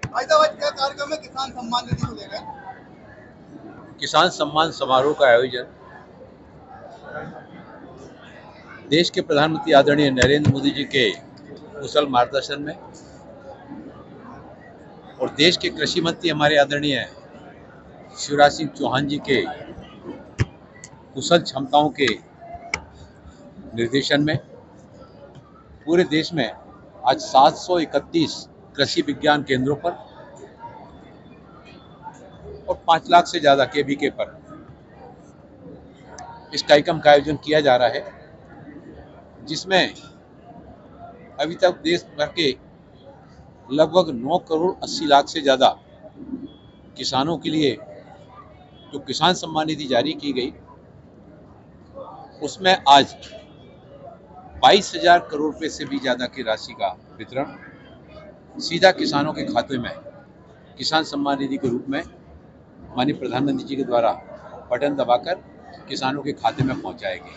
फैजाबाद क्या कार्यक्रम है किसान सम्मान निधि को लेकर? किसान सम्मान समारोह का आयोजन देश के प्रधानमंत्री आदरणीय नरेंद्र मोदी जी के कुशल मार्गदर्शन में और देश के कृषि मंत्री हमारे आदरणीय शिवराज सिंह चौहान जी के कुशल क्षमताओं के निर्देशन में पूरे देश में आज 731 कृषि विज्ञान केंद्रों पर और 5 लाख से ज़्यादा केवीके पर इस कार्यक्रम का आयोजन किया जा रहा है, जिसमें अभी तक देश भर के लगभग 9 करोड़ 80 लाख से ज़्यादा किसानों के लिए जो किसान सम्मान निधि जारी की गई, उसमें आज 22,000 करोड़ रुपए से भी ज़्यादा की राशि का वितरण सीधा किसानों के खाते में किसान सम्मान निधि के रूप में माननीय प्रधानमंत्री जी के द्वारा बटन दबाकर किसानों के खाते में पहुंचाए गए।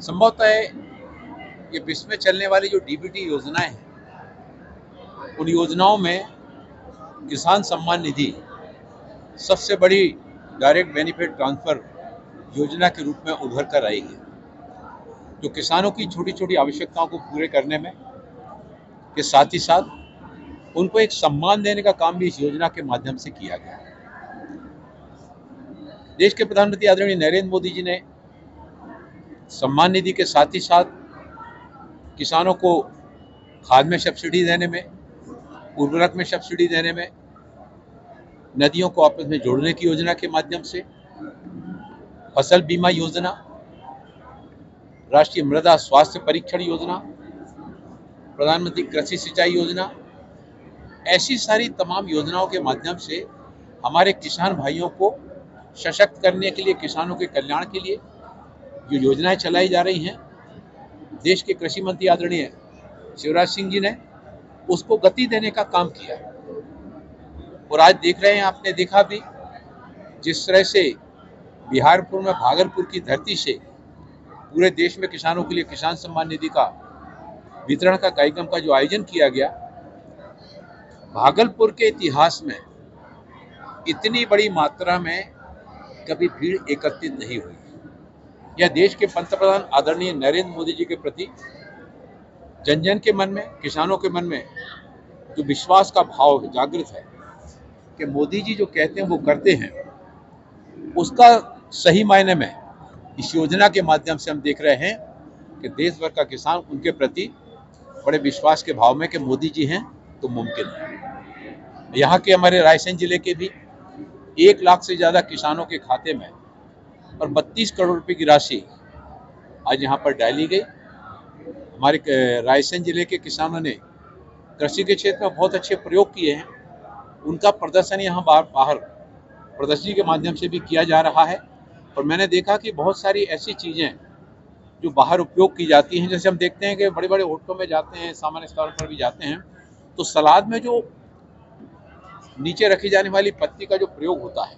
संभवतः ये विश्व में चलने वाली जो डीबीटी योजनाएं हैं, उन योजनाओं में किसान सम्मान निधि सबसे बड़ी डायरेक्ट बेनिफिट ट्रांसफर योजना के रूप में उभर कर आई है, जो किसानों की छोटी छोटी आवश्यकताओं को पूरे करने में के साथ ही साथ उनको एक सम्मान देने का काम भी इस योजना के माध्यम से किया गया। देश के प्रधानमंत्री आदरणीय नरेंद्र मोदी जी ने सम्मान निधि के साथ ही साथ किसानों को खाद में सब्सिडी देने में, उर्वरक में सब्सिडी देने में, नदियों को आपस में जोड़ने की योजना के माध्यम से, फसल बीमा योजना, राष्ट्रीय मृदा स्वास्थ्य परीक्षण योजना, प्रधानमंत्री कृषि सिंचाई योजना, ऐसी सारी तमाम योजनाओं के माध्यम से हमारे किसान भाइयों को सशक्त करने के लिए, किसानों के कल्याण के लिए जो योजनाएं चलाई जा रही हैं, देश के कृषि मंत्री आदरणीय शिवराज सिंह जी ने उसको गति देने का काम किया। और आज देख रहे हैं, आपने देखा भी, जिस तरह से बिहारपुर में भागलपुर की धरती से पूरे देश में किसानों के लिए किसान सम्मान निधि का वितरण का कार्यक्रम का जो आयोजन किया गया, भागलपुर के इतिहास में इतनी बड़ी मात्रा में कभी भीड़ एकत्रित नहीं हुई। यह देश के पंतप्रधान आदरणीय नरेंद्र मोदी जी के प्रति जन जन के मन में, किसानों के मन में जो विश्वास का भाव जागृत है कि मोदी जी जो कहते हैं वो करते हैं, उसका सही मायने में इस योजना के माध्यम से हम देख रहे हैं कि देश भर का किसान उनके प्रति बड़े विश्वास के भाव में कि मोदी जी हैं तो मुमकिन है। यहाँ के हमारे रायसेन जिले के भी 1 लाख से ज़्यादा किसानों के खाते में और 32 करोड़ रुपए की राशि आज यहाँ पर डाली गई। हमारे रायसेन जिले के किसानों ने कृषि के क्षेत्र में बहुत अच्छे प्रयोग किए हैं, उनका प्रदर्शन यहाँ बाहर प्रदर्शनी के माध्यम से भी किया जा रहा है। और मैंने देखा कि बहुत सारी ऐसी चीज़ें जो बाहर उपयोग की जाती हैं, जैसे हम देखते हैं कि बड़े बड़े होटलों में जाते हैं, सामान्य स्तर पर भी जाते हैं, तो सलाद में जो नीचे रखी जाने वाली पत्ती का जो प्रयोग होता है,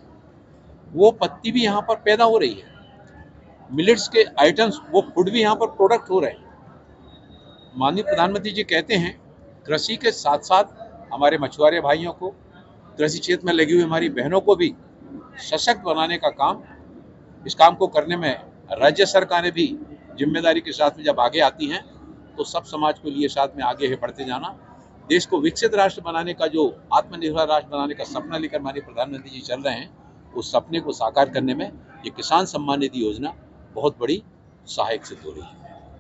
वो पत्ती भी यहाँ पर पैदा हो रही है। मिलेट्स के आइटम्स, वो फूड भी यहाँ पर प्रोडक्ट हो रहे हैं। माननीय प्रधानमंत्री जी कहते हैं कृषि के साथ साथ हमारे मछुआरे भाइयों को, कृषि क्षेत्र में लगी हुई हमारी बहनों को भी सशक्त बनाने का काम, इस काम को करने में राज्य सरकारें भी जिम्मेदारी के साथ में जब आगे आती हैं, तो सब समाज के लिए साथ में आगे बढ़ते जाना, देश को विकसित राष्ट्र बनाने का, जो आत्मनिर्भर राष्ट्र बनाने का सपना लेकर माननीय प्रधानमंत्री जी चल रहे हैं, उस सपने को साकार करने में ये किसान सम्मान निधि योजना बहुत बड़ी सहायक सिद्ध हो रही है।